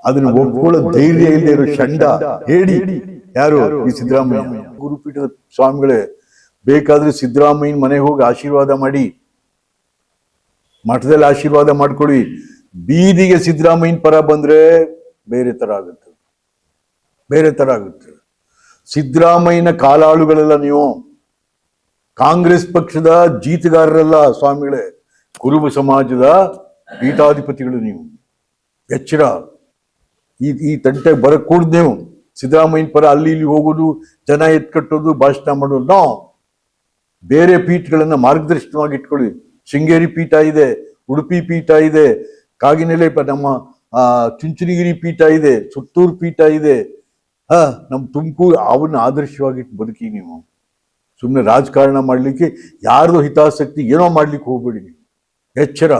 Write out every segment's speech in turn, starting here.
ಅದನ್ನ ಒಪ್ಕೊಳ್ಳೋ ಧೈರ್ಯ ಇಲ್ಲದೆ ಇರೋ ಷಂಡ ಹೇಳಿ ಯಾರು ಈ ಸಿದ್ದರಾಮಯ್ಯ. ಗುರುಪೀಠದ ಸ್ವಾಮಿಗಳೇ, ಬೇಕಾದ್ರೆ ಸಿದ್ದರಾಮಯ್ಯನ ಮನೆಗೆ ಹೋಗಿ ಆಶೀರ್ವಾದ ಮಾಡಿ, ಮಠದಲ್ಲಿ ಆಶೀರ್ವಾದ ಮಾಡ್ಕೊಳ್ಳಿ. ಬೀದಿಗೆ ಸಿದ್ದರಾಮಯ್ಯನ ಪರ ಬಂದ್ರೆ ಬೇರೆ ತರ ಆಗುತ್ತೆ, ಬೇರೆ ತರ ಆಗುತ್ತೆ. ಸಿದ್ದರಾಮಯ್ಯನ ಕಾಲಾಳುಗಳೆಲ್ಲ ನೀವು, ಕಾಂಗ್ರೆಸ್ ಪಕ್ಷದ ಜೀತಗಾರರೆಲ್ಲ ಸ್ವಾಮಿಗಳೇ, ಕುರುಬ ಸಮಾಜದ ಪೀಠಾಧಿಪತಿಗಳು ನೀವು. ಎಚ್ಚರ. ಈ ತಂಟೆ ಬರಕೂಡ್ದು ನೀವು. ಸಿದ್ದರಾಮಯ್ಯನ ಪರ ಅಲ್ಲಿ ಇಲ್ಲಿ ಹೋಗೋದು, ಜನ ಎತ್ಕಟ್ಟೋದು, ಭಾಷಣ ಮಾಡೋದು. ನಾವು ಬೇರೆ ಪೀಠಗಳನ್ನ ಮಾರ್ಗದರ್ಶನವಾಗಿ ಇಟ್ಕೊಳ್ಳಿ. ಶೃಂಗೇರಿ ಪೀಠ ಇದೆ, ಉಡುಪಿ ಪೀಠ ಇದೆ, ಕಾಗಿನೆಲೆ ನಮ್ಮ ಚುಂಚನಗಿರಿ ಪೀಠ ಇದೆ, ಸುತ್ತೂರು ಪೀಠ ಇದೆ, ನಮ್ಮ ತುಮಕೂರು. ಅವನ್ನ ಆದರ್ಶವಾಗಿಟ್ಟು ಬದುಕಿ ನೀವು. ಸುಮ್ಮನೆ ರಾಜಕಾರಣ ಮಾಡ್ಲಿಕ್ಕೆ ಯಾರ್ದು ಹಿತಾಸಕ್ತಿ ಏನೋ ಮಾಡ್ಲಿಕ್ಕೆ ಹೋಗ್ಬೇಡಿ. ಎಚ್ಚರ.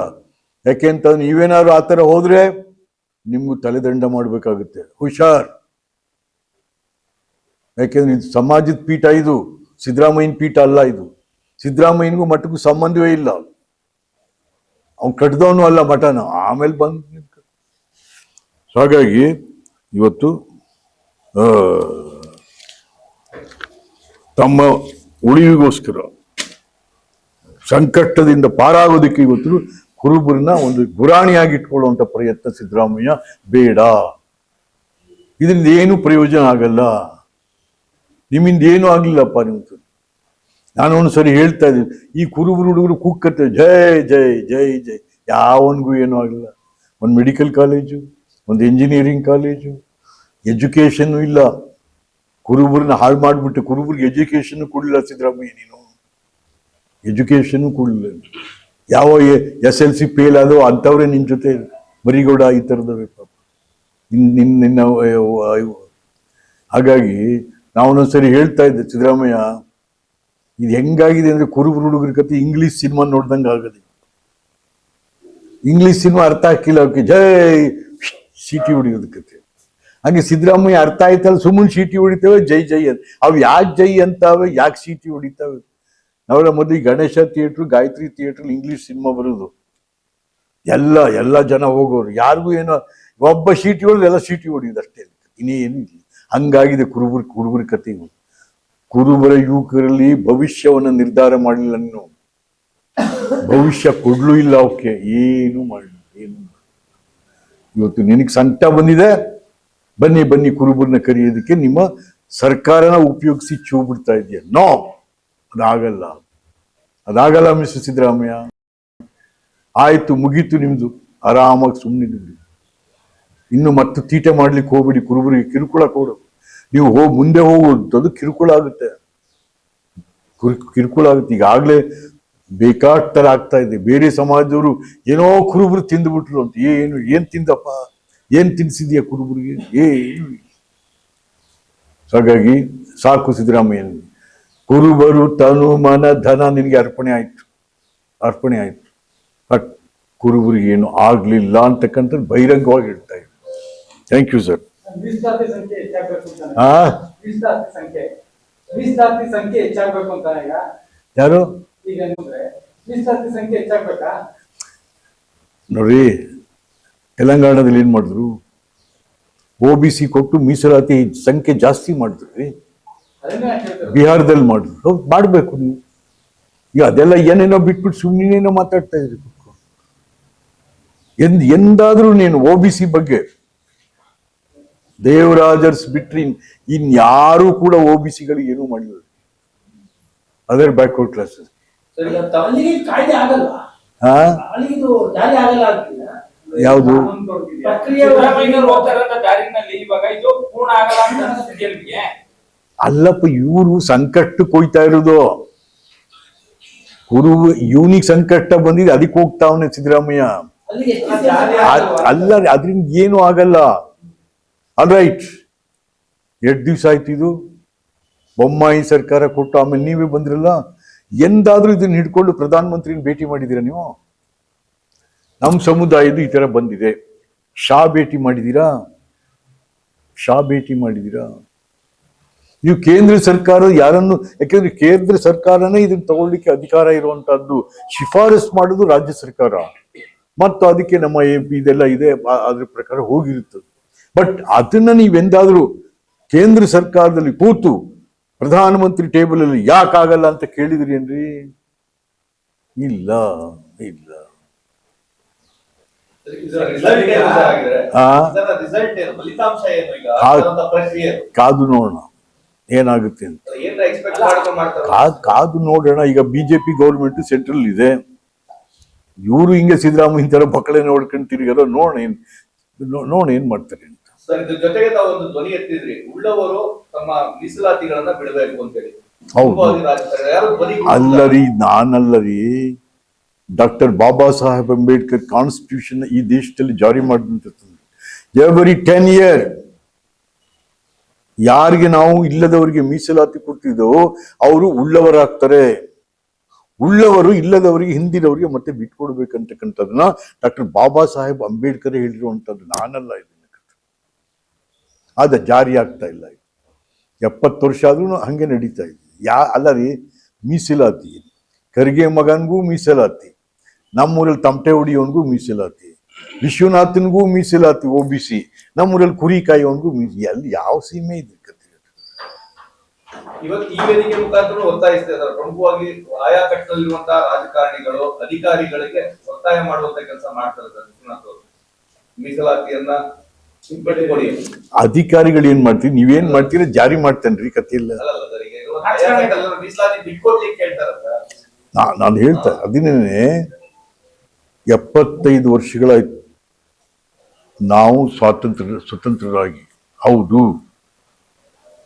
ಯಾಕೆಂತ ನೀವೇನಾದ್ರು ಆ ಥರ ಹೋದ್ರೆ ನಿಮ್ಗೂ ತಲೆದಂಡ ಮಾಡ್ಬೇಕಾಗುತ್ತೆ. ಹುಷಾರ್. ಯಾಕೆಂದ್ರೆ ಇದು ಸಮಾಜದ ಪೀಠ, ಇದು ಸಿದ್ದರಾಮಯ್ಯನ ಪೀಠ ಅಲ್ಲ. ಇದು ಸಿದ್ದರಾಮಯ್ಯನಿಗೂ ಮಠಕ್ಕೂ ಸಂಬಂಧವೇ ಇಲ್ಲ. ಅವ್ನು ಕಟ್ಟಿದವನು ಅಲ್ಲ ಮಠನ. ಆಮೇಲೆ ಬಂದು ಹಾಗಾಗಿ ಇವತ್ತು ತಮ್ಮ ಉಳಿವಿಗೋಸ್ಕರ ಸಂಕಷ್ಟದಿಂದ ಪಾರಾಗೋದಕ್ಕೆ ಇವತ್ತು ಕುರುಬರನ್ನ ಒಂದು ಗುರಾಣಿಯಾಗಿ ಇಟ್ಕೊಳ್ಳುವಂತ ಪ್ರಯತ್ನ ಸಿದ್ದರಾಮಯ್ಯ ಬೇಡ. ಇದರಿಂದ ಏನು ಪ್ರಯೋಜನ ಆಗಲ್ಲ. ನಿಮ್ಮಿಂದ ಏನೂ ಆಗ್ಲಿಲ್ಲಪ್ಪ. ನಿಮ್ದು ನಾನು ಒಂದ್ಸರಿ ಹೇಳ್ತಾ ಇದ್ದೀನಿ, ಈ ಕುರುಬರು ಹುಡುಗರು ಕೂಗ್ಕತ್ತೆ ಜೈ ಜೈ ಜೈ ಜೈ. ಯಾವನಿಗೂ ಏನೂ ಆಗಲಿಲ್ಲ. ಒಂದು ಮೆಡಿಕಲ್ ಕಾಲೇಜು, ಒಂದು ಇಂಜಿನಿಯರಿಂಗ್ ಕಾಲೇಜು, ಎಜುಕೇಶನ್ ಇಲ್ಲ. ಕುರುಬರನ್ನ ಹಾಳು ಮಾಡಿಬಿಟ್ಟು ಕುರುಬರಿಗೆ ಎಜುಕೇಶನ್ ಕೊಡಲಿಲ್ಲ ಸಿದ್ದರಾಮಯ್ಯ. ನೀನು ಎಜುಕೇಶನ್ ಕೊಡಲಿಲ್ಲ. ಯಾವ SLC ಫೇಲ್ ಆದೋ ಅಂಥವ್ರೆ ನಿನ್ನ ಜೊತೆ ಮರಿಗೌಡ ಈ ಥರದವೇ ಪಾಪ ನಿನ್ನ. ಹಾಗಾಗಿ ನಾವು ಒಂದೊಂದ್ಸರಿ ಹೇಳ್ತಾ ಇದ್ದೆ, ಸಿದ್ದರಾಮಯ್ಯ ಇದು ಹೆಂಗಾಗಿದೆ ಅಂದ್ರೆ ಕುರುಬರು ಹುಡುಗರ ಕತೆ ಇಂಗ್ಲಿಷ್ ಸಿನಿಮಾ ನೋಡ್ದಂಗೆ ಆಗದೆ. ಇಂಗ್ಲಿಷ್ ಸಿನಿಮಾ ಅರ್ಥ ಹಾಕಿಲ್ಲ ಅವಕ್ಕೆ, ಜೈ ಸೀಟಿ ಹೊಡಿಯೋದ ಕತೆ. ಹಂಗೆ ಸಿದ್ದರಾಮಯ್ಯ ಅರ್ಥ ಆಯ್ತಲ್ಲ, ಸುಮ್ಮನೆ ಸೀಟಿ ಹೊಡಿತೇವೆ ಜೈ ಜೈ ಅಂತ. ಅವು ಯಾಕೆ ಜೈ ಅಂತಾವೆ, ಯಾಕೆ ಸೀಟಿ ಹೊಡಿತಾವೆ? ನಾವೆಲ್ಲ ಮೊದಲು ಗಣೇಶ ಥಿಯೇಟ್ರು, ಗಾಯತ್ರಿ ಥಿಯೇಟ್ರಲ್ಲಿ ಇಂಗ್ಲಿಷ್ ಸಿನಿಮಾ ಬರೋದು. ಎಲ್ಲ ಜನ ಹೋಗೋರು, ಯಾರಿಗೂ ಏನೋ ಒಬ್ಬ ಸೀಟಿ ಹೊಡೆದು ಎಲ್ಲ ಸೀಟಿ ಹೊಡಿಯೋದು ಅಷ್ಟೇ, ಇನ್ನೇನು ಇಲ್ಲ. ಹಂಗಾಗಿದೆ ಕುರುಬರ ಕಥೆಗಳು. ಕುರುಬರ ಯುವಕರಲ್ಲಿ ಭವಿಷ್ಯವನ್ನು ನಿರ್ಧಾರ ಮಾಡಲಿಲ್ಲ ನೀನು. ಭವಿಷ್ಯ ಕೊಡ್ಲೂ ಇಲ್ಲ ಅವಕ್ಕೆ, ಏನು ಮಾಡಲಿ, ಏನು. ಇವತ್ತು ನಿನಗೆ ಸಂಕಟ ಬಂದಿದೆ, ಬನ್ನಿ ಕುರುಬರನ್ನ ಕರೆಯೋದಕ್ಕೆ ನಿಮ್ಮ ಸರ್ಕಾರನ ಉಪಯೋಗಿಸಿ ಚೂ ಬಿಡ್ತಾ ಇದೆಯಾ? ನೋ, ಅದಾಗಲ್ಲ ಮಿಸ್ಟರ್ ಸಿದ್ದರಾಮಯ್ಯ. ಆಯ್ತು, ಮುಗೀತು ನಿಮ್ದು. ಆರಾಮಾಗಿ ಸುಮ್ಮನಿದ್ರಿ. ಇನ್ನು ಮತ್ತೆ ತೀಟೆ ಮಾಡ್ಲಿಕ್ಕೆ ಹೋಗ್ಬೇಡಿ. ಕುರುಬರಿಗೆ ಕಿರುಕುಳ ಕೊಡು. ನೀವು ಮುಂದೆ ಹೋಗೋದು ಅದು ಕಿರುಕುಳ ಆಗುತ್ತೆ. ಈಗಾಗಲೇ ಬೇಕಾದ ಥರ ಆಗ್ತಾ ಇದೆ. ಬೇರೆ ಸಮಾಜದವರು ಏನೋ ಕುರುಬರು ತಿಂದುಬಿಟ್ರು ಅಂತ. ಏನ್ ತಿಂದಪ್ಪ, ಏನ್ ತಿನ್ಸಿದ್ಯಾ ಕುರುಬರಿಗೆ? ಏನು. ಹಾಗಾಗಿ ಸಾಕು ಸಿದ್ದರಾಮಯ್ಯ. ಕುರುಬರು ತನು ಮನ ಧನ ನಿನಗೆ ಅರ್ಪಣೆ ಆಯ್ತು. ಬಟ್ ಕುರುಬರಿಗೆ ಏನು ಆಗ್ಲಿಲ್ಲ ಅಂತಕ್ಕಂಥದ್ದು ಬಹಿರಂಗವಾಗಿ ಹೇಳ್ತಾ ಇದ್ರು. Thank you sir. ಯಾರು ನೋಡ್ರಿ, ತೆಲಂಗಾಣದಲ್ಲಿ ಏನ್ ಮಾಡಿದ್ರು? OBC ಕೊಟ್ಟು ಮೀಸಲಾತಿ ಸಂಖ್ಯೆ ಜಾಸ್ತಿ ಮಾಡಿದ್ರಿ. ಬಿಹಾರದಲ್ಲಿ ಮಾಡಿದ್ರು. ಮಾಡ್ಬೇಕು ನೀವು. ಈಗ ಅದೆಲ್ಲ ಏನೇನೋ ಬಿಟ್ಬಿಟ್ಟು ಸುಮ್ಮನೇನೋ ಮಾತಾಡ್ತಾ ಇದ್ರಿ. ಎಂದಾದ್ರೂ ನೀನು OBC ಬಗ್ಗೆ ದೇವರಾಜರ್ಸ್ ಬಿಟ್ರಿ ಇನ್ಯಾರೂ ಕೂಡ OBCಗಳಿಗೆ ಏನೂ ಮಾಡಿಲ್ಲ. Other backward classes. ಯಾವುದು ಅಲ್ಲಪ್ಪ, ಇವರು ಸಂಕಷ್ಟಕ್ಕೆ ಹೋಯ್ತಾ ಇರೋದು. ಇವನಿಗೆ ಸಂಕಷ್ಟ ಬಂದಿದೆ, ಅದಕ್ಕೆ ಹೋಗ್ತಾವನೆ ಸಿದ್ದರಾಮಯ್ಯ. ಅಲ್ಲ, ಅದರಿಂದ ಏನು ಆಗಲ್ಲ. ಆಲ್ ರೈಟ್, 2 ದಿವಸ ಆಯ್ತು ಇದು. ಬೊಮ್ಮಾಯಿ ಸರ್ಕಾರ ಕೊಟ್ಟು ಆಮೇಲೆ ನೀವೇ ಬಂದ್ರಲ್ಲ. ಎಂದಾದ್ರೂ ಇದನ್ನ ಹಿಡ್ಕೊಂಡು ಪ್ರಧಾನ ಮಂತ್ರಿನ ಭೇಟಿ ಮಾಡಿದ್ದೀರಾ ನೀವು? ನಮ್ಮ ಸಮುದಾಯದ್ದು ಈ ತರ ಬಂದಿದೆ, ಶಾ ಭೇಟಿ ಮಾಡಿದ್ದೀರಾ? ನೀವು ಕೇಂದ್ರ ಸರ್ಕಾರ ಯಾರನ್ನು, ಯಾಕೆಂದ್ರೆ ಕೇಂದ್ರ ಸರ್ಕಾರನೇ ಇದನ್ನ ತಗೊಳ್ಳಿಕ್ಕೆ ಅಧಿಕಾರ ಇರುವಂತಹದ್ದು. ಶಿಫಾರಸ್ ಮಾಡೋದು ರಾಜ್ಯ ಸರ್ಕಾರ, ಮತ್ತು ಅದಕ್ಕೆ ನಮ್ಮ MP ಇದೆಲ್ಲ ಇದೆ, ಅದ್ರ ಪ್ರಕಾರ ಹೋಗಿರುತ್ತದೆ. ಬಟ್ ಅದನ್ನ ನೀವೆಂದಾದ್ರೂ ಕೇಂದ್ರ ಸರ್ಕಾರದಲ್ಲಿ ಕೂತು ಪ್ರಧಾನಮಂತ್ರಿ ಟೇಬಲ್ ಅಲ್ಲಿ ಯಾಕಾಗಲ್ಲ ಅಂತ ಕೇಳಿದ್ರಿ ಏನ್ರಿ? ಇಲ್ಲ ಇಲ್ಲ. ಕಾದು ನೋಡೋಣ ಏನಾಗುತ್ತೆ ಅಂತ. ಕಾದು ನೋಡೋಣ. ಈಗ ಬಿಜೆಪಿ ಗೌರ್ಮೆಂಟ್ ಸೆಂಟ್ರಲ್ ಇದೆ, ಇವರು ಹಿಂಗೆ ಸಿದ್ದರಾಮಯ್ಯ ತರ ಮಕ್ಕಳೇ ನೋಡ್ಕೊಂಡು ತಿರುಗಾರೋ. ನೋಡ ಏನ್ ಮಾಡ್ತಾರೆ ಅಂತ. ಜೊತೆಗೆ ತಾವು ಒಂದು ಧ್ವನಿ ಎತ್ತಿದ್ರಿ, ಉಳ್ಳವರು ತಮ್ಮ ಮೀಸಲಾತಿಗಳನ್ನ ಬಿಡಬೇಕು ಅಂತೇಳಿ. ಅಲ್ಲರಿ, ನಾನಲ್ಲರಿ, ಡಾಕ್ಟರ್ ಬಾಬಾ ಸಾಹೇಬ್ ಅಂಬೇಡ್ಕರ್ ಕಾನ್ಸ್ಟಿಟ್ಯೂಷನ್ ಈ ದೇಶದಲ್ಲಿ ಜಾರಿ ಮಾಡಿದಂತ ಎವ್ರಿ 10 years ಯಾರಿಗೆ ನಾವು ಇಲ್ಲದವರಿಗೆ ಮೀಸಲಾತಿ ಕೊಡ್ತಿದ್ದೋ ಅವರು ಉಳ್ಳವರಾಗ್ತಾರೆ. ಉಳ್ಳವರು ಇಲ್ಲದವರಿಗೆ, ಹಿಂದಿನವರಿಗೆ ಮತ್ತೆ ಬಿಟ್ಕೊಡ್ಬೇಕಂತಕ್ಕಂಥದ್ದನ್ನ ಡಾಕ್ಟರ್ ಬಾಬಾ ಸಾಹೇಬ್ ಅಂಬೇಡ್ಕರ್ ಹೇಳಿರುವಂಥದ್ದು, ನಾನಲ್ಲ. ಇದನ್ನ ಅದ ಜಾರಿ ಆಗ್ತಾ ಇಲ್ಲ. 70 ವರ್ಷ ಆದ್ರೂ ಹಂಗೆ ನಡೀತಾ ಇದೆ. ಅಲ್ಲ ರೀ, ಮೀಸಲಾತಿ, ಖರ್ಗೆ ಮಗನ್ಗೂ ಮೀಸಲಾತಿ, ನಮ್ಮೂರಲ್ಲಿ ತಮಟೆ ಹೊಡಿಯೋನ್ಗೂ ಮೀಸಲಾತಿ, ವಿಶ್ವನಾಥನ್ಗೂ ಮೀಸಲಾತಿ OBC, ನಮ್ಮೂರಲ್ಲಿ ಕುರಿ ಕಾಯೋನ್ಗೂ ಅಲ್ಲಿ ಯಾವ ಸೀಮೆ ಇದೆ? ಇವತ್ತು ಈ ವೇದಿಕೆ ಮುಖಾಂತರ ಒತ್ತಾಯಿಸ್ತಾ ಇದ್ದಾರೆ, ಪ್ರಮುಖವಾಗಿ ಆಯಾ ಕಟ್ಟದಲ್ಲಿರುವಂತಹ ರಾಜಕಾರಣಿಗಳು ಅಧಿಕಾರಿಗಳಿಗೆ ಒತ್ತಾಯ ಮಾಡುವಂತ ಕೆಲಸ ಮಾಡ್ತಾ ಇದ್ದಾರೆ. ವಿಶ್ವನಾಥ್ ಅವರು ಮೀಸಲಾತಿಯನ್ನ ಬಿಟ್ಟುಕೊಡಿ. ಅಧಿಕಾರಿಗಳು ಏನ್ ಮಾಡ್ತೀರಿ? ನೀವೇನ್ ಮಾಡ್ತೀರಾ? ಜಾರಿ ಮಾಡ್ತೇನ್ರಿ, ಕಥೆ ಇಲ್ಲ. ಮೀಸಲಾತಿ ಬಿಟ್ಕೊಡ್ಲಿಕ್ಕೆ ಹೇಳ್ತಾರ. ನಾನು ಹೇಳ್ತಾ ಅದನ್ನೇ, 75 ವರ್ಷಗಳಾಯ್ತು ನಾವು ಸ್ವತಂತ್ರರಾಗಿ. ಹೌದು,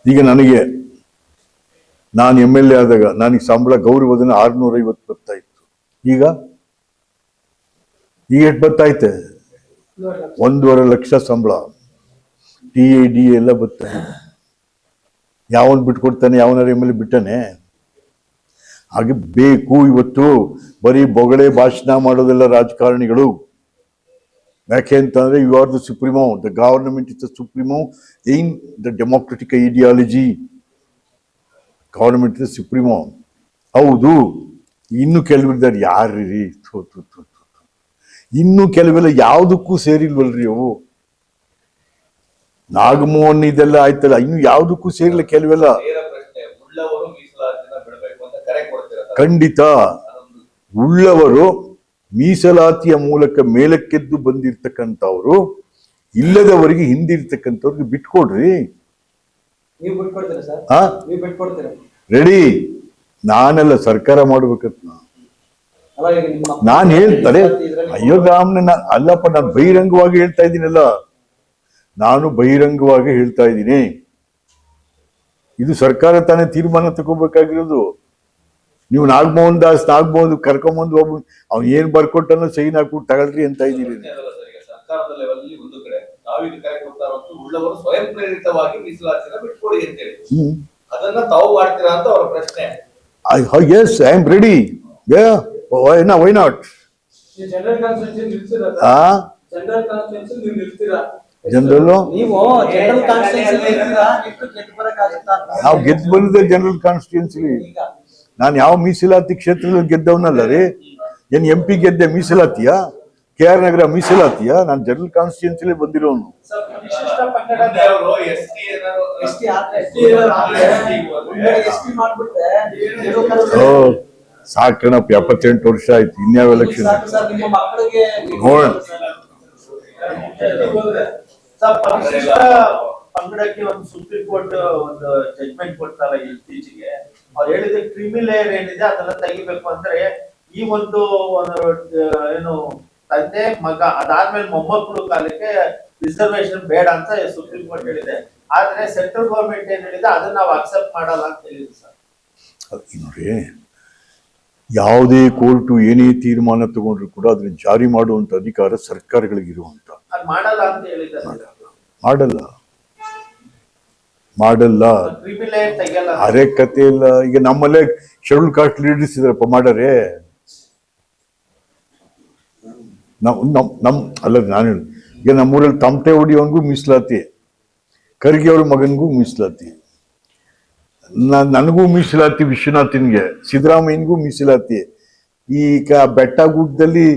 ಈಗ ನಾನು MLA ಆದಾಗ ನನಗೆ ಸಂಬಳ ಗೌರವಧನ 650 ಬರ್ತಾ ಇತ್ತು. ಈಗ ಎಷ್ಟು ಬರ್ತಾಯ್ತೆ? 1.5 ಲಕ್ಷ ಸಂಬಳ, TAD ಎಲ್ಲ ಬರ್ತಾ ಇದೆ. ಯಾವನ್ ಬಿಟ್ಕೊಡ್ತಾನೆ? ಯಾವನಾರ MLA ಬಿಟ್ಟಾನೆ? ಹಾಗೆ ಬೇಕು. ಇವತ್ತು ಬರೀ ಬೊಗಳೆ ಭಾಷಣ ಮಾಡೋದೆಲ್ಲ ರಾಜಕಾರಣಿಗಳು. ಯಾಕೆ ಅಂತಂದ್ರೆ, you are the supremo, the government is the supremo in the democratic ideology. Government is supremo. ಹೌದು. ಇನ್ನು ಕೆಲವಿದ್ದಾರೆ, ಯಾರ್ರಿ? ಇನ್ನು ಕೆಲವೆಲ್ಲ ಯಾವುದಕ್ಕೂ ಸೇರಿಲ್ವಲ್ರಿ ಅವು. ನಾಗಮೋಹನ್ ಇದೆಲ್ಲ ಆಯ್ತಲ್ಲ, ಇನ್ನು ಯಾವುದಕ್ಕೂ ಸೇರಿಲ್ಲ ಕೆಲವೆಲ್ಲ. ಖಂಡಿತ ಉಳ್ಳವರು ಮೀಸಲಾತಿಯ ಮೂಲಕ ಮೇಲಕ್ಕೆದ್ದು ಬಂದಿರ್ತಕ್ಕಂಥವ್ರು, ಇಲ್ಲದವರಿಗೆ ಹಿಂದಿರ್ತಕ್ಕಂಥವ್ರಿಗೆ ಬಿಟ್ಕೊಡ್ರಿ. ರೆಡಿ. ನಾನೆಲ್ಲ ಸರ್ಕಾರ ಮಾಡ್ಬೇಕಂತ ನಾನು ಹೇಳ್ತಾರೆ. ಅಯ್ಯೋ ರಾಮ್ನ ಅಲ್ಲಪ್ಪ, ನಾನು ಬಹಿರಂಗವಾಗಿ ಹೇಳ್ತಾ ಇದ್ದೀನಲ್ಲ, ನಾನು ಬಹಿರಂಗವಾಗಿ ಹೇಳ್ತಾ ಇದ್ದೀನಿ. ಇದು ಸರ್ಕಾರ ತಾನೇ ತೀರ್ಮಾನ ತಗೋಬೇಕಾಗಿರೋದು. ನೀವು ನಾಗಮೋಹನ್ ಕರ್ಕೊಂಬಂದು ಒಬ್ಬ ಅವ್ನು ಏನ್ ಬರ್ಕೊಟ್ಟನೋ ಸೈನ್ ಹಾಕ್ಬಿಟ್ಟು ತಗೊಳ್ರಿ ಅಂತ ಇದ್ದೀರಿ. ಸರ್ಕಾರದ ಲೆವೆಲ್ ಒಂದು ಕಡೆ ನಾವೀಗ ಕರೆ ಕೊಡ್ತಾ ಇರೋದು ಉಳ್ಳವರು ಸ್ವಯಂ ಪ್ರೇರಿತವಾಗಿ ಮೀಸಲಾತಿನ ಬಿಟ್ಕೊಡಿ ಅಂತೇಳಿ, ಅದನ್ನ ತಾವು ಮಾಡ್ತೀರಾ ಅಂತ ಅವರ ಪ್ರಶ್ನೆ. Yes, I am ready. Yeah, why not? General constituency ನಿಲ್ಸಿರಾ? ಜನರಲ್ ಕಾನ್ಸ್ಟಿಟ್ಯೂನ್ಸಿ ನೀವು ನಿಲ್ಸಿರಾ? ಜನರಲ್ ನೀವು ಜನರಲ್ ಕಾನ್ಸ್ಟಿಟ್ಯೂನ್ಸಿ ನಿಲ್ಸಿರಾ? ಎಷ್ಟು ಗೆದ್ದು ಬರಕಾಗುತ್ತಾ? ನಾವು ಗೆದ್ದು ಬಂದಿದ್ದೆ ಜನರಲ್ ಕಾನ್ಸ್ಟಿಟ್ಯೂನ್ಸಿ. ನಾನು ಯಾವ ಮೀಸಲಾತಿ ಕ್ಷೇತ್ರದಲ್ಲಿ ಗೆದ್ದವನಲ್ಲ ರೀ. ಏನ್ MP ಗೆದ್ದೆ ಮೀಸಲಾತಿಯಾ? KR ನಗರ ಮೀಸಲಾತಿಯಾ? ನಾನು ಜನರಲ್ ಕಾನ್ಸ್ಟಿಟ್ಯೂನ್ಸಿಲೇ ಬಂದಿರೋನು. ಸಾಕಣಪ್ಪ, 78 ವರ್ಷ ಆಯ್ತು, ಇನ್ಯಾವ ಎಲೆಕ್ಷನ್ ನೋಡ. ಪಂಗಡಕ್ಕೆ ಒಂದು ಸುಪ್ರೀಂ ಕೋರ್ಟ್ ಒಂದು ಜಡ್ಜ್ಮೆಂಟ್ ಕೊಡ್ತಾರ ಇತ್ತೀಚೆಗೆ. ಅವ್ರು ಹೇಳಿದ ಕ್ರಿಮಿ ಲೇಯರ್ ಏನಿದೆ ಅದನ್ನ ತೆಗಿಬೇಕು ಅಂದ್ರೆ, ಈ ಒಂದು ಏನು ತಂದೆ ಮಗ ಅದಾದ್ಮೇಲೆ ಮೊಮ್ಮಕ್ಕಳು ಕಾಲಕ್ಕೆ ರಿಸರ್ವೇಶನ್ ಬೇಡ ಅಂತ ಸುಪ್ರೀಂ ಕೋರ್ಟ್ ಹೇಳಿದೆ. ಆದ್ರೆ ಸೆಂಟ್ರಲ್ ಗವರ್ಮೆಂಟ್ ಏನ್ ಹೇಳಿದೆ ಅದನ್ನ ನಾವು ಅಕ್ಸೆಪ್ಟ್ ಮಾಡಲ್ಲ ಅಂತ ಹೇಳಿದ್ರು ಸರ್. ನೋಡಿ, ಯಾವುದೇ ಕೋರ್ಟು ಏನೇ ತೀರ್ಮಾನ ತಗೊಂಡ್ರು ಕೂಡ ಅದನ್ನ ಜಾರಿ ಮಾಡುವಂತ ಅಧಿಕಾರ ಸರ್ಕಾರಗಳಿಗಿರುವಂತ. ಅದು ಮಾಡಲ್ಲ ಅಂತ ಹೇಳಿದ್ದಾರೆ. ಮಾಡಲ್ಲ. ಕ್ರಿಮಿ ಲೇಯರ್ ತೆಗಿಯಲ್ಲ. ಅರೆ ಕತೆ ಇಲ್ಲ. ಈಗ ನಮ್ಮಲ್ಲೇ ಶೆಡ್ಯೂಲ್ ಕಾಸ್ಟ್ ಲೀಡರ್ಸ್ ಇದ್ರಪ್ಪ ಮಾಡರೆ. ಅಲ್ಲ, ನಾನು ಈಗ ನಮ್ಮೂರಲ್ಲಿ ತಮಟೆ ಹೊಡಿಯೋನ್ಗೂ ಮೀಸಲಾತಿ, ಖರ್ಗೆ ಅವ್ರ ಮಗನ್ಗೂ ಮೀಸಲಾತಿ, ನನಗೂ ಮೀಸಲಾತಿ, ವಿಶ್ವನಾಥನ್ಗೆ, ಸಿದ್ದರಾಮಯ್ಯನಿಗೂ ಮೀಸಲಾತಿ. ಈ ಬೆಟ್ಟ ಗುಡ್ಡದಲ್ಲಿ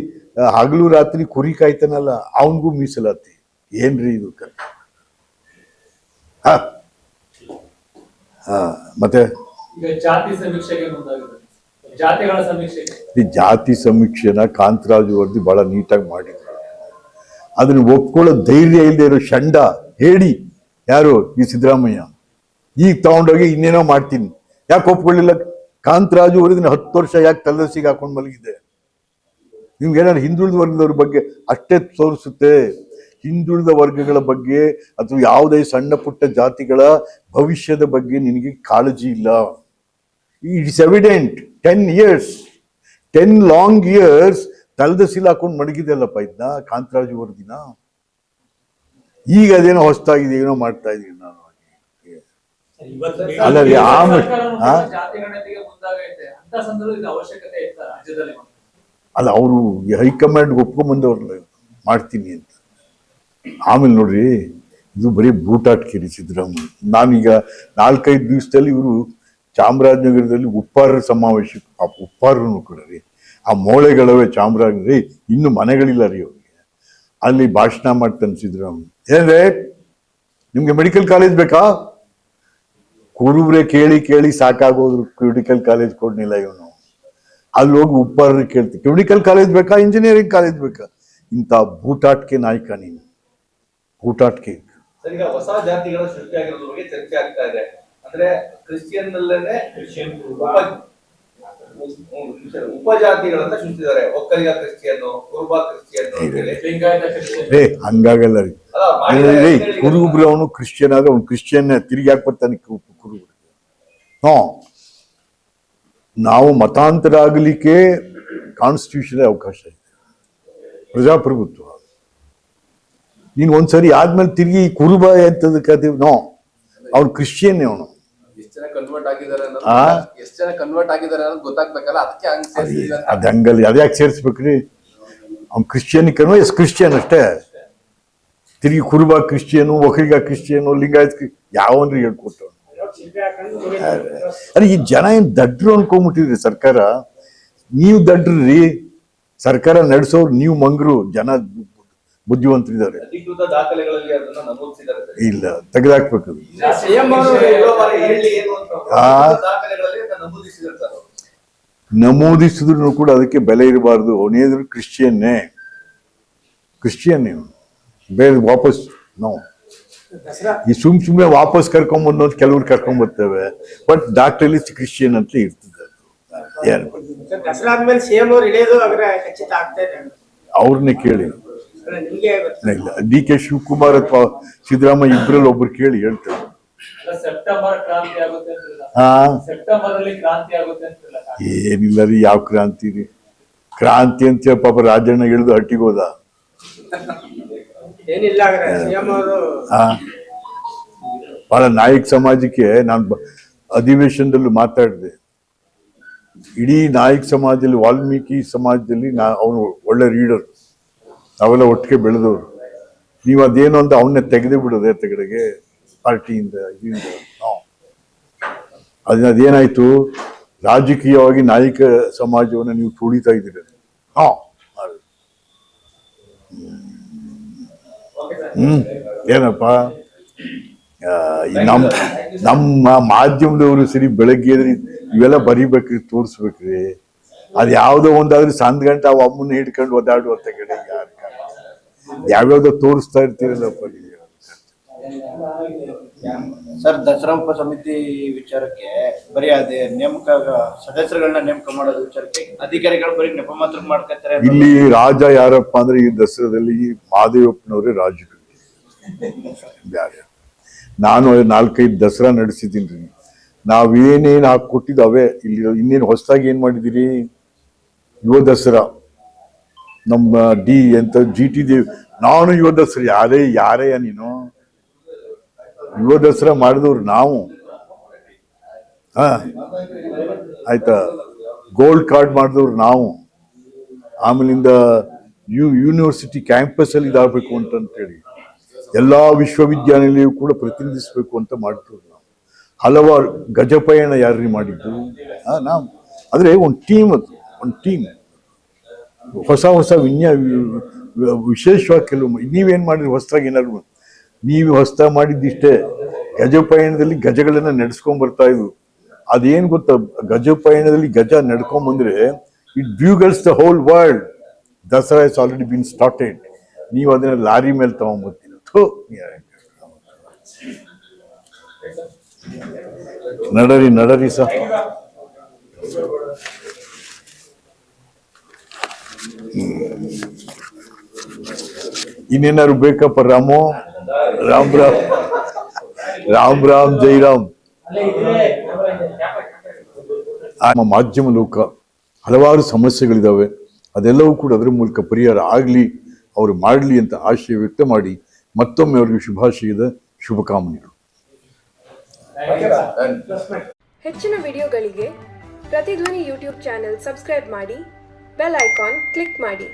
ಹಗಲು ರಾತ್ರಿ ಕುರಿ ಕಾಯ್ತಾನಲ್ಲ ಅವನಿಗೂ ಮೀಸಲಾತಿ. ಏನ್ರಿ ಇದು? ಹಾ ಹಾ ಮತ್ತೆ ಈಗ ಜಾತಿ ಸಮೀಕ್ಷೆಗೆ ಮುಂದಾಗಿದೆ, ಜಾತಿಗಳ ಸಮೀಕ್ಷೆಗೆ. ಈ ಜಾತಿ ಸಮೀಕ್ಷೆನ ಕಾಂತರಾಜು ವರದಿ ಬಹಳ ನೀಟಾಗಿ ಮಾಡಿದ್ರು. ಅದನ್ನ ಒಪ್ಕೊಳ್ಳೋ ಧೈರ್ಯ ಇಲ್ಲದೆ ಇರೋ ಷಂಡ ಹೇಳಿ ಯಾರು ಈ ಸಿದ್ದರಾಮಯ್ಯ ಈಗ ತಗೊಂಡೋಗಿ ಇನ್ನೇನೋ ಮಾಡ್ತೀನಿ ಯಾಕೆ ಒಪ್ಕೊಳ್ಳಿಲ್ಲ? ಕಾಂತರಾಜು ವರದಿನ 10 ವರ್ಷ ಯಾಕೆ ತಲೆಸಿಗೆ ಹಾಕೊಂಡು ಮಲಗಿದೆ? ನಿಮ್ಗೆ ಏನಾದ್ರು ಹಿಂದುಳಿದ ವರ್ಗದವ್ರ ಬಗ್ಗೆ ಅಷ್ಟೇ ತೋರಿಸುತ್ತೆ. ಹಿಂದುಳಿದ ವರ್ಗಗಳ ಬಗ್ಗೆ ಅಥವಾ ಯಾವುದೇ ಸಣ್ಣ ಪುಟ್ಟ ಜಾತಿಗಳ ಭವಿಷ್ಯದ ಬಗ್ಗೆ ನಿನಗೆ ಕಾಳಜಿ ಇಲ್ಲ. It's evident. 10 ಲಾಂಗ್ ಇಯರ್ಸ್ ತಲೆದಸಿಲ್ ಹಾಕೊಂಡು ಮಡಗಿದೆಲ್ಲಪ್ಪ ಇದನ್ನ ಕಾಂತರಾಜು ವರದಿನ. ಈಗ ಅದೇನೋ ಹೊಸದಾಗಿದೆ, ಏನೋ ಮಾಡ್ತಾ ಇದೀನಿ ನಾನು. ಅಲ್ಲ ರೀ, ಜಾತಿಗಣತಿಗೆ ಮುಂದಾಗೈತೆ ಅಂತ ಸಂದರ್ಭದಲ್ಲಿ ಅವಶ್ಯಕತೆ ಇತ್ತ ರಾಜ್ಯದಲ್ಲಿ? ಅಲ್ಲ, ಅವರು ಹೈಕಮಾಂಡ್ ಒಪ್ಕೊಂಡ್ಬಂದವ್ರಲ್ಲ ಮಾಡ್ತೀನಿ ಅಂತ. ಆಮೇಲೆ ನೋಡ್ರಿ, ಇದು ಬರೀ ಬೂಟಾಟ್ಕಿರಿ ಸಿದ್ದರಾಮಯ್ಯ. ನಾನೀಗ 4-5 ದಿವಸದಲ್ಲಿ ಇವರು ಚಾಮರಾಜನಗರದಲ್ಲಿ ಉಪ್ಪಾರರ ಸಮಾವೇಶ, ಉಪ್ಪಾರನು ಕೂಡ ರೀ, ಆ ಮೋಳೆಗಳವೇ ಚಾಮರಾಜನಗರ, ಇನ್ನು ಮನೆಗಳಿಲ್ಲ ರೀ ಅವ್ರಿಗೆ. ಅಲ್ಲಿ ಭಾಷಣ ಮಾಡ್ತಾನೆ ಸಿದ್ದರಾಮಯ್ಯ. ಏನ್ರೆ ನಿಮ್ಗೆ ಮೆಡಿಕಲ್ ಕಾಲೇಜ್ ಬೇಕಾ? ಕುರುಬ್ರೆ ಕೇಳಿ ಕೇಳಿ ಸಾಕಾಗೋದ್ರು ಮೆಡಿಕಲ್ ಕಾಲೇಜ್ ಕೊಡ್ನಿಲ್ಲ ಇವನು. ಅಲ್ಲಿ ಹೋಗಿ ಉಪ್ಪಾರರು ಕೇಳ್ತೀವಿ ಮೆಡಿಕಲ್ ಕಾಲೇಜ್ ಬೇಕಾ, ಇಂಜಿನಿಯರಿಂಗ್ ಕಾಲೇಜ್ ಬೇಕಾ? ಇಂಥ ಬೂಟಾಟ್ಕೆ ನಾಯಕ ನೀನು, ಬೂಟಾಟ್ಕೆ. ಸರ್, ಈಗ ಹೊಸ ಜಾತಿಗಳ ಸೃಷ್ಟಿಯಾಗಿರೋದ್ರ ಬಗ್ಗೆ ಚರ್ಚೆ ಆಗ್ತಾ ಇದೆ. ಅಂದ್ರೆ ಕ್ರಿಶ್ಚಿಯನ್ ನಲ್ಲೇನೆ ಉಪಜಾತಿಗಳನ್ನ ಸೃಷ್ಟಿಸಿದ್ದಾರೆ. ಒಕ್ಕಲಿಗ ಕ್ರಿಶ್ಚಿಯನ್, ಕುರುಬ ಕ್ರಿಶ್ಚಿಯನ್, ಲಿಂಗಾಯತ ಕ್ರಿಶ್ಚಿಯನ್. ಹಂಗಾಗಲ್ಲ ರೀ. ಕುರುಬ್ರು ಅವನು ಕ್ರಿಶ್ಚಿಯನ್ ಆದ್ರೆ ಅವ್ನು ಕ್ರಿಶ್ಚಿಯನ್ ತಿರುಗಿ ಯಾಕೆ ಬರ್ತಾನೆ ಕುರುಬ್ರು? ನಾವು ಮತಾಂತರ ಆಗಲಿಕ್ಕೆ ಕಾನ್ಸ್ಟಿಟ್ಯೂಷನ್ ಅವಕಾಶ ಇದೆ, ಪ್ರಜಾಪ್ರಭುತ್ವ. ನೀನು ಒಂದ್ಸರಿ ಆದ್ಮೇಲೆ ತಿರುಗಿ ಕುರುಬ ಎಂತದಕ್ಕೆ ಅವ್ನು ಕ್ರಿಶ್ಚಿಯನ್. ಅವನು ಎಷ್ಟು ಜನ ಕನ್ವರ್ಟ್ ಆಗಿದ್ದಾರೆ ಅನ್ನೋದು ಗೊತ್ತಾಗ್ಬೇಕಲ್ಲ, ಅದಕ್ಕೆ ಅದ್ ಹಂಗಲ್ಲಿ ಅದ್ಯಾಕೆ ಸೇರಿಸ್ಬೇಕ್ರಿ? ಅವ್ನು ಕ್ರಿಶ್ಚಿಯನ್ ಕ್ರಿಶ್ಚಿಯನ್ ಅಷ್ಟೇ. ತಿರುಗಿ ಕುರುಬ ಕ್ರಿಶ್ಚಿಯನು, ಒಕ್ಕಲಿಗ ಕ್ರಿಶ್ಚಿಯನು, ಲಿಂಗಾಯತ್ ಯಾವನ್ರಿ ಹೇಳ್ಕೊಟ್ಟು? ಅರೆ ಈ ಜನ ಏನ್ ದಡ್ರು ಅನ್ಕೊಂಡ್ಬಿಟ್ಟಿದ್ರಿ ಸರ್ಕಾರ. ನೀವು ದಡ್ರಿ, ಸರ್ಕಾರ ನಡೆಸೋರು ನೀವು ಮಂಗ್ರು, ಜನ ಬುದ್ಧಿವಂತರಿದ್ದಾರೆ. ಅಧಿಕೃತ ದಾಖಲೆಗಳಲ್ಲಿ ಅದನ್ನ ನಮೂದಿಸಿದ್ದಾರೆ. ಇಲ್ಲ, ತೆಗೆದಾಕ್ಬೇಕು. ನಮೂದಿಸಿದ್ರು ಕೂಡ ಅದಕ್ಕೆ ಬೆಲೆ ಇರಬಾರ್ದು. ಅವನೇದ್ರು ಕ್ರಿಶ್ಚಿಯನ್ನೇ, ಬೇರೆ ವಾಪಸ್ ನಾವು ಈ ಸುಮ್ನೆ ವಾಪಸ್ ಕರ್ಕೊಂಡ್ಬಂದು ಕೆಲವ್ರು ಕರ್ಕೊಂಡ್ಬರ್ತೇವೆ. ಬಟ್ ಡಾಕ್ಟರ್ ಲಿಸ್ಟ್ ಕ್ರಿಶ್ಚಿಯನ್ ಅಂತ ಇರ್ತದೆ. ಯಾರು ಅವ್ರನ್ನೇ ಕೇಳಿ. ಇಲ್ಲ, DK ಶಿವಕುಮಾರ್ ಅಥವಾ ಸಿದ್ದರಾಮಯ್ಯ ಇಬ್ಬರಲ್ಲಿ ಒಬ್ರು ಕೇಳಿ ಹೇಳ್ತಾರೆ. ಸೆಪ್ಟೆಂಬರ್ ಕ್ರಾಂತಿ ಆಗುತ್ತೆ. ಸೆಪ್ಟೆಂಬರ್ ಅಲ್ಲಿ ಕ್ರಾಂತಿ ಆಗುತ್ತೆ. ಏನಿಲ್ಲ ರೀ, ಯಾವ ಕ್ರಾಂತಿ ರೀ? ಕ್ರಾಂತಿ ಅಂತ ಪಾಪ ರಾಜಣ್ಣ ಹಿಡಿದು ಹಟ್ಟಿಗೋದ. ಬಹಳ ನಾಯಕ ಸಮಾಜಕ್ಕೆ ನಾನು ಅಧಿವೇಶನದಲ್ಲೂ ಮಾತಾಡಿದೆ. ಇಡೀ ನಾಯಕ ಸಮಾಜದಲ್ಲಿ, ವಾಲ್ಮೀಕಿ ಸಮಾಜದಲ್ಲಿ ಅವನು ಒಳ್ಳೆ ರೀಡರ್, ನಾವೆಲ್ಲ ಒಟ್ಟಿಗೆ ಬೆಳೆದವರು. ನೀವು ಅದೇನು ಅಂತ ಅವನ್ನೇ ತೆಗೆದು ಬಿಡೋದೆ ತೆಗಡೆಗೆ ಪಾರ್ಟಿಯಿಂದ ಇದರಿಂದ. ಅದೇನಾಯ್ತು, ರಾಜಕೀಯವಾಗಿ ನಾಯಕ ಸಮಾಜವನ್ನು ನೀವು ತುಳಿತಾ ಇದ್ದೀರ. ಏನಪ್ಪ, ನಮ್ಮ ಮಾಧ್ಯಮದವರು ಸರಿ ಬೆಳಗ್ಗೆ ಇವೆಲ್ಲ ಬರಿಬೇಕ್ರಿ, ತೋರಿಸ್ಬೇಕ್ರಿ. ಅದು ಯಾವುದೋ ಒಂದಾದ್ರೆ ಸಂದ್ ಗಂಟೆ ಅವ್ ಅಮ್ಮನ್ನ ಹಿಡ್ಕೊಂಡು ಒದಾಡುವ ಕಡೆ ಯಾವ್ಯಾವ್ದೋ ತೋರಿಸ್ತಾ ಇರ್ತೀರಲ್ಲಪ್ಪ ನೀವು. ಸರ್, ದಸರಾ ಉಪ ಸಮಿತಿ ವಿಚಾರಕ್ಕೆ ಬರೀ ಅದೇ ನೇಮಕ ಸದಸ್ಯರುಗಳನ್ನ ನೇಮಕ ಮಾಡೋದು ವಿಚಾರಕ್ಕೆ ಅಧಿಕಾರಿಗಳು ಬರೀ ನೆಪ ಮಾತ್ರ ಮಾಡ್ಕೊತಾರೆ. ಇಲ್ಲಿ ರಾಜ ಯಾರಪ್ಪ ಅಂದ್ರೆ ಈ ದಸರಾದಲ್ಲಿ ಮಹಾದೇವಪ್ಪನವರೇ ರಾಜರು. ನಾನು 4-5 ದಸರಾ ನಡೆಸಿದ್ದೀನಿ. ನಾವೇನೇನು ಹಾಕೊಟ್ಟಿದ್ದು ಅವೇ. ಇಲ್ಲಿ ಇನ್ನೇನು ಹೊಸದಾಗಿ ಏನ್ ಮಾಡಿದಿರಿ? ಯುವ ದಸರಾ ನಮ್ಮ GT ದೇವ್. ನಾನು ಯುವ ದಸರಾ ಯಾರೇ ನೀನು? ಯುವ ದಸರಾ ಮಾಡಿದವ್ರು ನಾವು. ಆಯ್ತಾ, ಗೋಲ್ಡ್ ಕಾರ್ಡ್ ಮಾಡಿದವ್ರು ನಾವು. ಆಮೇಲಿಂದ ಯೂನಿವರ್ಸಿಟಿ ಕ್ಯಾಂಪಸ್ ಅಲ್ಲಿ ಇದಾಗಬೇಕು ಅಂತೇಳಿ ಎಲ್ಲಾ ವಿಶ್ವವಿದ್ಯಾನಿಲಯ ಕೂಡ ಪ್ರತಿನಿಧಿಸಬೇಕು ಅಂತ ಮಾಡ್ತೀವಿ ನಾವು. ಹಲವಾರು ಗಜಪಯಣ ಯಾರ್ರಿ ಮಾಡಿದ್ದು? ನಾವು ಅಂದ್ರೆ ಒಂದು ಟೀಮ್ ಹೊಸ ವಿಶೇಷವಾಗಿ ಕೆಲವು ನೀವೇನ್ ಮಾಡಿದ್ರಿ ಹೊಸದಾಗಿ? ಏನಾದ್ರು ನೀವು ಹೊಸದಾಗಿ ಮಾಡಿದ್ದಿಷ್ಟೇ. ಗಜ ಪಯಣದಲ್ಲಿ ಗಜಗಳನ್ನ ನಡೆಸ್ಕೊಂಡ್ ಬರ್ತಾ ಇದ್ವು. ಅದೇನ್ ಗೊತ್ತಾ, ಗಜ ಪಯಣದಲ್ಲಿ ಗಜ ನಡ್ಕೊಂಡ್ ಬಂದ್ರೆ it bugles the whole world. Dasara is already been started. ನೀವು ಅದನ್ನ ಲಾರಿ ಮೇಲೆ ತಗೊಂಡ್ಬರ್ತೀರ. ನಡರಿ ಸರ್. ಇನ್ನೇನಾದ್ರು ಬೇಕಪ್ಪ ರಾಮು? ರಾಮ್ ರಾಮ್ ರಾಮ್ ರಾಮ್ ಜೈ ರಾಮ್. ನಮ್ಮ ಮಾಧ್ಯಮ ಲೋಕ ಹಲವಾರು ಸಮಸ್ಯೆಗಳಿದಾವೆ, ಅದೆಲ್ಲವೂ ಕೂಡ ಅದರ ಮೂಲಕ ಪರಿಹಾರ ಆಗಲಿ, ಅವರು ಮಾಡಲಿ ಅಂತ ಆಶಯ ವ್ಯಕ್ತ ಮಾಡಿ ಮತ್ತೊಮ್ಮೆ ಅವರಿಗೆ ಶುಭಾಶಯದ ಶುಭಕಾಮನೆಗಳು. ಹೆಚ್ಚಿನ ವಿಡಿಯೋಗಳಿಗೆ ಪ್ರತಿಧ್ವನಿ ಯೂಟ್ಯೂಬ್ ಚಾನೆಲ್ ಸಬ್ಸ್ಕ್ರೈಬ್ ಮಾಡಿ, ಬೆಲ್ ಐಕಾನ್ ಕ್ಲಿಕ್ ಮಾಡಿ.